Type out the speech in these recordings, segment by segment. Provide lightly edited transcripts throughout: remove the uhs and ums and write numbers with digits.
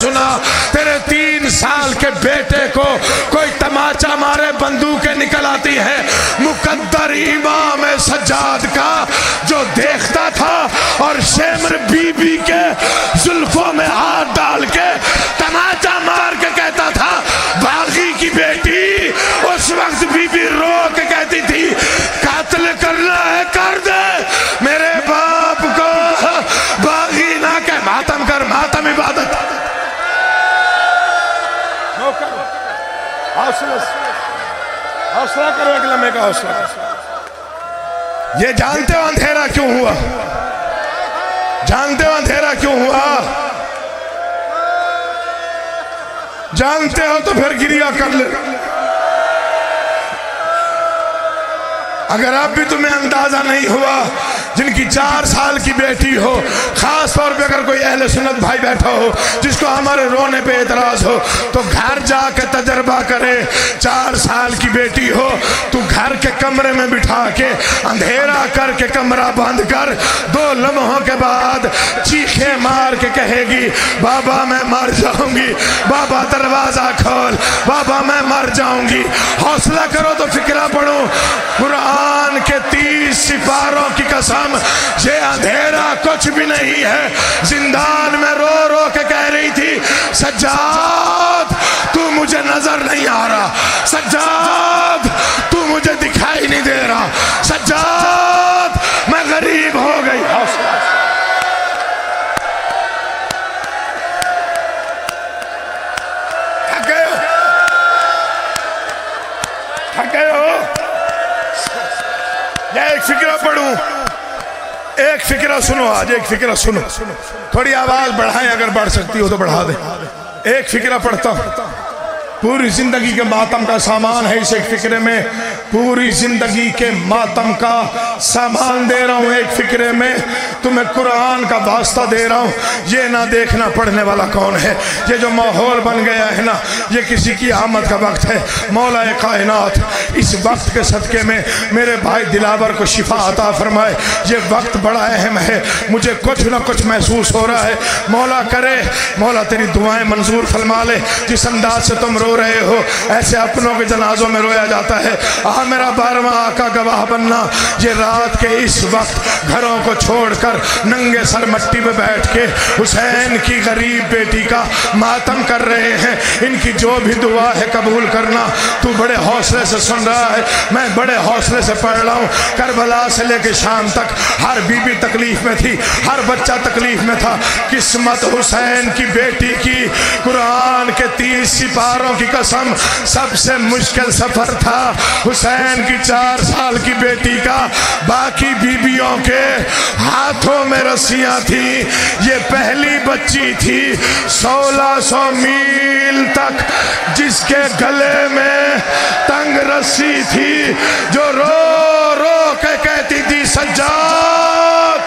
सुना तेरे 3 साल के बेटे को कोई तमाचा मारे बंदूकें निकल आती है। मुकद्दर इमाम सज्जाद का जो देखता था और शेमर बीबी के जुल्फों में हाथ डाल के तमाचा मार के कहता था बागी की बेटी। उस वक्त बीबी रो के कहती थी कातिल करना है कर दे, मेरे बाप को बागी ना कह, मातम कर, मातम इबादत। हौसला करो, एक लम्हे का हौसला। ये जानते हो अंधेरा क्यों हुआ? जानते हो अंधेरा क्यों हुआ? जानते हो तो फिर गिरिया कर ले। अगर अब भी तुम्हें अंदाजा नहीं हुआ, जिनकी 4 साल की बेटी हो, खास तौर पे अगर कोई अहले सुन्नत भाई बैठा हो जिसको हमारे रोने पे एतराज हो, तो घर जाके तजर्बा करे। 4 साल की बेटी हो, तू घर के कमरे में बिठा के अंधेरा करके कमरा बंद कर, 2 लम्हों के बाद चीखे मार के कहेगी बाबा मैं मर जाऊंगी, बाबा दरवाजा खोल, बाबा मैं मर जाऊंगी। हौसला करो तो फिक्रा पढ़ो। कुरान के 30 सिपारों की कसम, ये अंधेरा कुछ भी नहीं है। जिंदान में रो रो के कह रही थी सज्जाद तू मुझे नजर नहीं आ रहा, सज्जाद तू मुझे दिखाई नहीं दे रहा, सज्जाद मैं गरीब हो गई। थक गए हो? एक फिक्रा पढ़ूं, एक फिक्रा सुनो, आज एक फिक्रा सुनो। थोड़ी आवाज बढ़ाएं, अगर बढ़ सकती हो तो बढ़ा दे। एक फिक्रा पढ़ता हूं, पूरी जिंदगी के मातम का सामान है इस एक फिक्रे में। पूरी जिंदगी के मातम का सामान दे रहा हूं एक फिक्रे में। तुम्हें कुरान का वास्ता दे रहा हूं। ये ना देखना पढ़ने वाला कौन है। ये जो माहौल बन गया है ना, ये किसी की आमद का वक्त है। मौला कायनात इस वक्त के सदके में मेरे भाई दिलावर को शिफा अता फरमाए। ये वक्त बड़ा अहम है, मुझे कुछ ना कुछ महसूस हो रहा है। मौला करे, मौला तेरी दुआएं मंजूर फरमा ले। जिस अंदाज से तुम रो रहे हो, ऐसे अपनों के जनाजों में रोया जाता है। मेरा 12वां आका गवाह बनना, ये रात के इस वक्त घरों को छोड़कर नंगे सर मट्टी में बैठ के हुसैन की गरीब बेटी का मातम कर रहे हैं। इनकी जो भी दुआ है कबूल करना। तू बड़े हौसले से सुन रहा है, मैं बड़े हौसले से पढ़ रहा हूँ। करबला से लेकर शाम तक हर बीबी तकलीफ में थी, हर बच्चा तकलीफ में था। किस्मत हुसैन की बेटी की, कुरान के 30 सिपारों की कसम, सबसे मुश्किल सफर था हुसैन की 4 साल की बेटी का। बाकी बीबियों के हाथों में रस्सियां थी, ये पहली बच्ची थी 1600 मील तक जिसके गले में तंग रस्सी थी, जो रो रो के कहती थी सज्जाद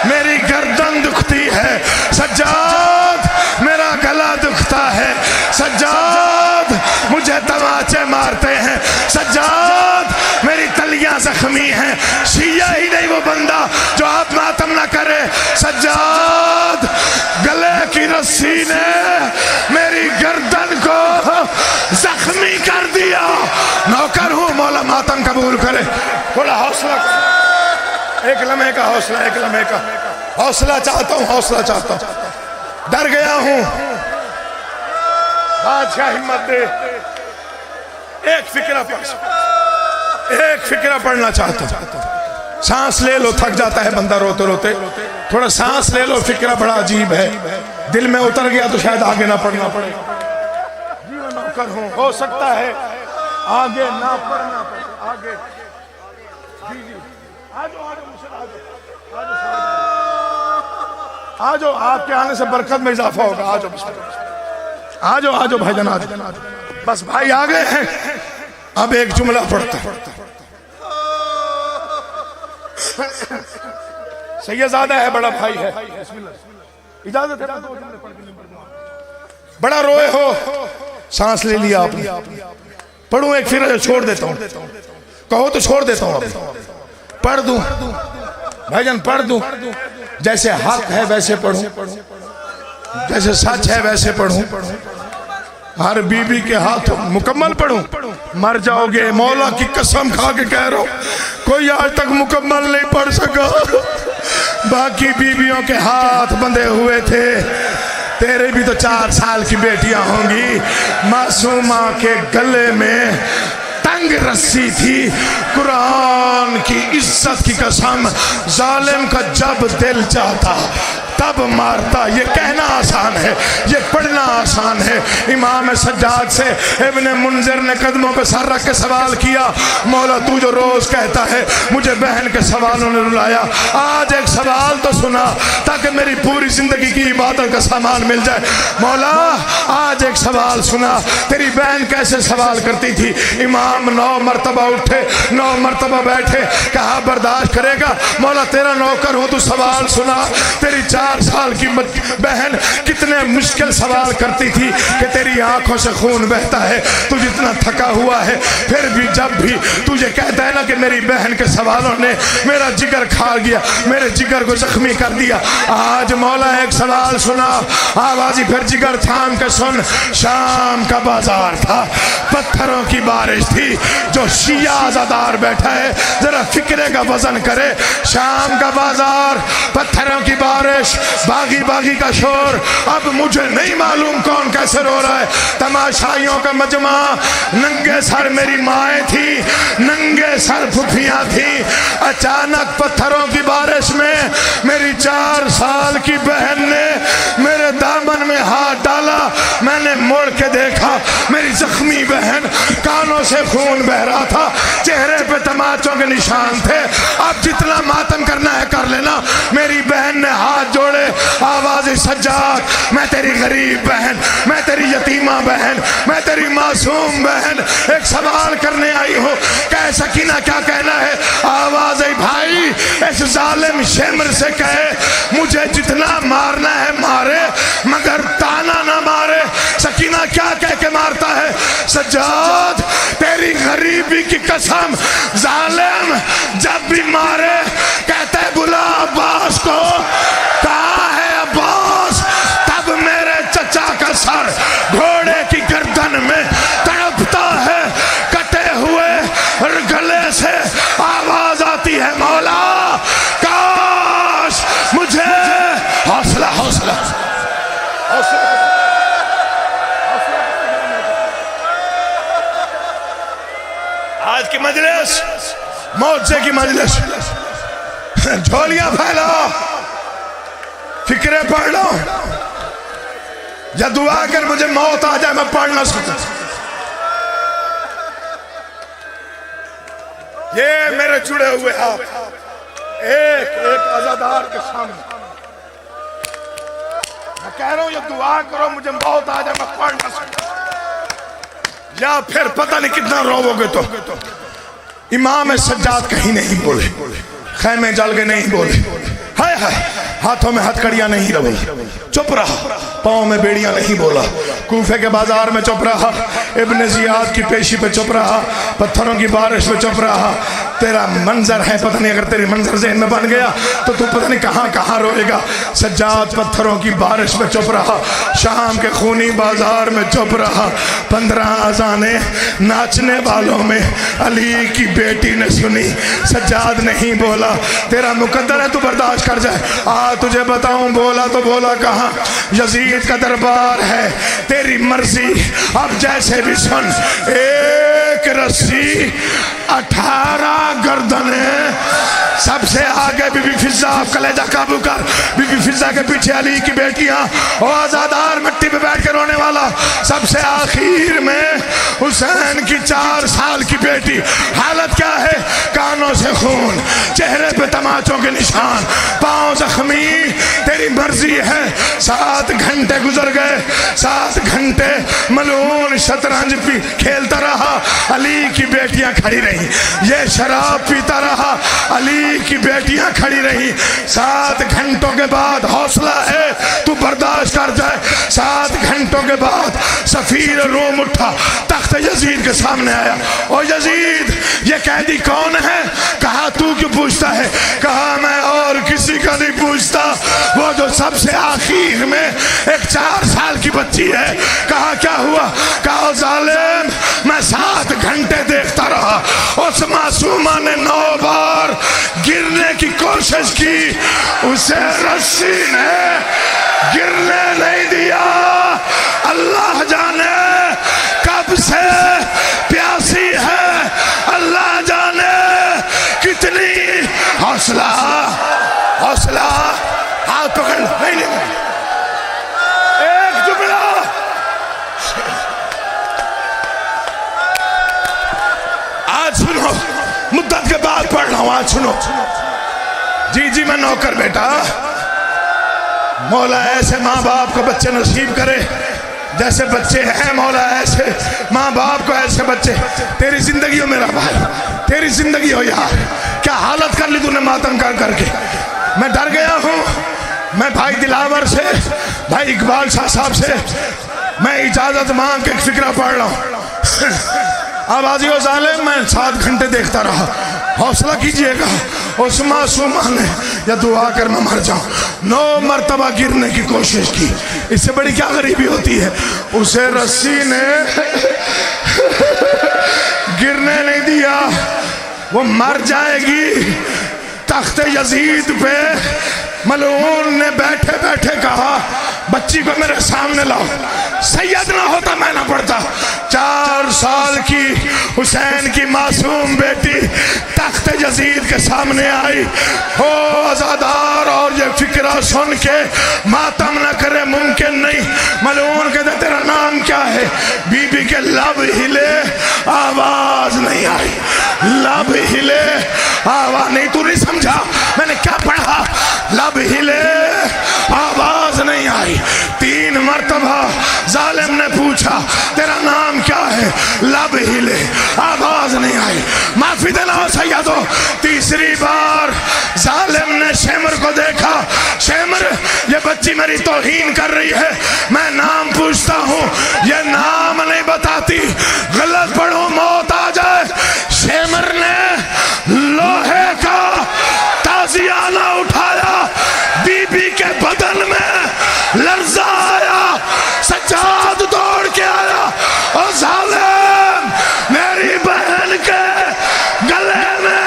मेरी गर्दन दुखती है, सज्जाद मेरा गला दुखता है, सज्जाद मुझे तमाचे मारते हैं, सज्जाद मेरी तलियां जख्मी हैं। शिया ही नहीं वो बंदा जो आप मातम ना करे। सज्जाद गले की रस्सी ने मेरी गर्दन को जख्मी कर दिया। नौकर हूं, मौला मातम कबूल करे। थोड़ा हौसला, एक लम्हे का हौसला, एक लम्हे का हौसला चाहता हूं, हौसला चाहता हूं। डर गया हूं, बादशाह हिम्मत दे। एक फिक्रा पढ़, एक फिक्रा पढ़ना चाहता हूं। सांस ले लो, थक जाता है बंदा रोते रोते। थोड़ा सांस ले लो, फिक्रा बड़ा अजीब है। दिल में उतर गया तो शायद आगे ना पढ़ना पड़े। जीवन नौकर हूं, हो सकता है आगे ना पढ़ना पड़े। आगे जी जी, आजो आजो मुझसे आजो, आपके आने से बरकत में इजाफा होगा। आजो आजो आजो भाईजान, आजो। बस भाई आ गए हैं, अब एक जुमला पढ़ता है। सैयदजादा है, बड़ा भाई है, इजाजत है? बड़ा रोए हो, सांस ले लिया आपने। पढ़ूं एक फिर छोड़ देता हूं, कहो तो छोड़ देता हूं। पढ़ दूं भाईजान, पढ़ दूं? जैसे हक है वैसे पढ़ूं। जैसे सच है वैसे पढ़ूं, हर बीबी के हाथ मुकम्मल पढ़ूं? मर जाओगे, मौला की कसम खा के कह रहा हूं, कोई आज तक मुकम्मल नहीं पढ़ सका। बाकी बीबियों के हाथ बंधे हुए थे, तेरे भी तो 4 साल की बेटियां होंगी। मासूमा के गले में तंग रस्सी थी, कुरान की इज्जत की कसम, जालिम का जब दिल चाहता तब मारता। ये कहना आसान है, ये पढ़ना आसान है। इमाम सज्जाद से इब्ने मुंजिर ने कदमों पे सर रख के सवाल किया, मौला तू जो रोज कहता है मुझे बहन के सवालों ने रुलाया, आज एक सवाल तो सुना ताकि मेरी पूरी जिंदगी की इबादत का सामान मिल जाए। मौला आज एक सवाल सुना, तेरी बहन कैसे सवाल करती थी। इमाम 9 मरतबा उठे, 9 मरतबा बैठे, कहा बर्दाश्त करेगा मौला, तेरा नौकर हूं, तू सवाल सुना। तेरी 4 साल की बहन कितने मुश्किल सवाल करती थी कि तेरी आंखों से खून बहता है, तू जितना थका हुआ है, फिर भी जब भी तुझे कहता है ना कि मेरी बहन के सवालों ने मेरा जिगर खा गया, मेरे जिगर को जख्मी कर दिया। आज मौला एक सवाल सुना, आवाज़ी फिर जिगर थाम के सुन। शाम का बाजार था, पत्थरों की बारिश थी, जो शिया आज़ादार बैठा है जरा फिक्रे का वजन करे। शाम का बाजार, पत्थरों की बारिश, बागी बागी का शोर। अब मुझे नहीं मालूम कौन कैसे रो रहा है। तमाशाइयों का मजमा, नंगे सर मेरी माएँ थी, नंगे सर फुफियाँ थी। अचानक पत्थरों की बारिश में मेरी 4 साल की बहन ने मेरे दामन में हाथ डाला। मैंने मुड़ के देखा, मेरी जख्मी बहन, कानों से खून बह रहा था, चेहरे पे तमाचों के निशान थे। अब जितना मातम करना है कर लेना। मेरी बहन ने हाथ जोड़े, आवाज़ सज्जाद, मैं तेरी गरीब बहन, मैं तेरी यतीमा बहन, मैं तेरी मासूम बहन, एक सवाल करने आई हूँ, कह सकीना क्या कहना है। आवाज़ भाई इस जालिम शेमर से कहे मुझे जितना मारना है मारे, मगर ताना ना मारे। सकीना क्या कह के मारता है? सज्जाद तेरी गरीबी की कसम, जालिम जब भी मारे कहता है बुला अब्बास को। कहाँ है अब्बास? तब मेरे चचा का सर घोड़े की गर्दन में तड़पता है, कटे हुए और गले से आवाज आती है मौला काश मुझे। हौसला हौसला हौसला। आज की मजलिस मौजे की मजलिस, झोलियां फैलाओ, फिक्रे पढ़ लो, या दुआ कर मुझे मौत आ जाए मैं पढ़ ना सकता। ये मेरे जुड़े हुए हाथ, एक एक आजादार के सामने मैं कह रहा हूं, ये दुआ करो मुझे मौत आ जाए मैं पढ़ ना सकता, या फिर पता नहीं कितना रोवोगे। तो इमाम सज्जाद कहीं नहीं बोले, खैमे जल के नहीं बोले, हाय हाय हाथों में हथकड़ियां नहीं बोली, चुप रहा, पाँव में बेड़ियां नहीं बोला, कूफे के बाजार में चुप रहा, इब्ने जियाद की पेशी पे चुप रहा, पत्थरों की बारिश में चुप रहा। तेरा मंजर है पता नहीं, अगर तेरी मंजर ज़हन में बन गया तो तू पता नहीं कहाँ कहाँ रोएगा। सज्जाद पत्थरों की बारिश में चुप रहा, शाम के खूनी बाजार में चुप रहा। 15 अज़ाने नाचने वालों में अली की बेटी ने सुनी, सज्जाद नहीं बोला। तेरा मुकद्दर है, तू बर्दाश्त कर जाए। तुझे बताऊं बोला तो बोला कहाँ, यजीद का दरबार है, तेरी मर्जी, अब जैसे भी सुन। एक रस्सी 18 गर्दने, सबसे आगे बीबी फिजा, कलेजा काबू कर। बीबी फिजा के पीछे अली की बेटियां, और आजादार मिट्टी पे बैठ कर रोने वाला। सबसे आखिर में हुसैन की 4 साल की बेटी, हालत क्या है? कानों से खून, चेहरे पे तमाचों के निशान, पांव जख्मी। तेरी मर्जी है। 7 घंटे गुजर गए, 7 घंटे मलून शतरंज भी खेलता रहा, अली की बेटियां खड़ी रही। ये शराब पीता रहा, अली की बेटियां खड़ी रही। 7 घंटों के बाद, हौसला है तू बर्दाश्त कर जाए, 7 घंटों के बाद सफीर रोम उठा, तख्त तख्त यजीद के सामने आया। ओ यजीद, ये कैदी कौन है? कहा तू क्यों पूछता है? कहा मैं और किसी का नहीं पूछता, वो जो सबसे आखिर में एक 4 साल की बच्ची है। कहा क्या हुआ? कहा जालिम, मैं 7 घंटे देखता रहा, उस मासूमा ने 9 बार गिरने की कोशिश की, उसे रस्सी ने गिरने नहीं दिया। अल्लाह जाने कब से प्यासी है, अल्लाह जाने कितनी। हौसला हौसला, हाथ पकड़ लो। नहीं नहीं, एक जुमला। आज सुनो, मुद्दत के बाद पढ़ रहा हूं, आज सुनो। जी जी, मैं नौकर बेटा। मौला ऐसे माँ बाप को बच्चे नसीब करे, जैसे बच्चे हैं मौला ऐसे माँ बाप को ऐसे बच्चे। तेरी जिंदगी हो मेरा भाई, तेरी जिंदगी हो यार। क्या हालत कर ली तूने मातम कर करके। मैं डर गया हूँ। मैं भाई दिलावर से, भाई इकबाल शाह साहब से मैं इजाजत मांग के फिक्रा पढ़ रहा हूँ। आवाज़ियों जालिम, मैं 7 घंटे देखता रहा। हौसला कीजिएगा। उस मासूमा ने, या दुआ कर मैं मर जाऊं, 9 मरतबा गिरने की कोशिश की। इससे बड़ी क्या गरीबी होती है। उसे रस्सी ने गिरने नहीं दिया। वो मर जाएगी। तख्त यजीद पे मलऊन ने बैठे बैठे कहा, बच्ची को मेरे सामने लाओ। सैयद ना होता मैं ना पढ़ता। 4 साल की हुसैन की मासूम बेटी तख्त यजीद के सामने आई। हो आजादार, और ये फिक्रा सुन के मातम न करे मुमकिन नहीं। मलऊन कहते तेरा नाम क्या है? बीबी के लब हिले, आवाज नहीं आई। लब हिले, आवाज नहीं। तू नहीं समझा मैंने क्या पढ़ा? लब हिले, आवाज नहीं आई। 3 मरतबा जालिम ने पूछा तेरा नाम क्या है? लब हिले, आवाज नहीं आई। माफी देना हो सैयदो। तीसरी बार जालिम ने शेमर को देखा। शेमर, ये बच्ची मेरी तौहीन कर रही है, मैं नाम पूछता हूँ, ये नाम नहीं बताती, गलत पढ़ो मौत आ जाए। शेमर ने लोहे का ताजियाना उठाया, बीबी के बदन में लर्जा आया, सज्जाद दौड़ के आया। और जालिम, मेरी बहन के गले में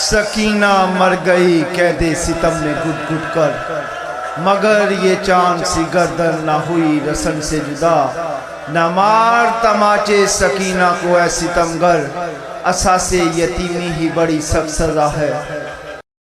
सकीना मर गई कैदे सितम में घुट घुट कर, मगर ये चांद सी गर्दन ना हुई रसन से जुदा। न मार तमाचे सकीना को ऐ सितमगर, असासे यतीमी ही बड़ी सख्त सजा है।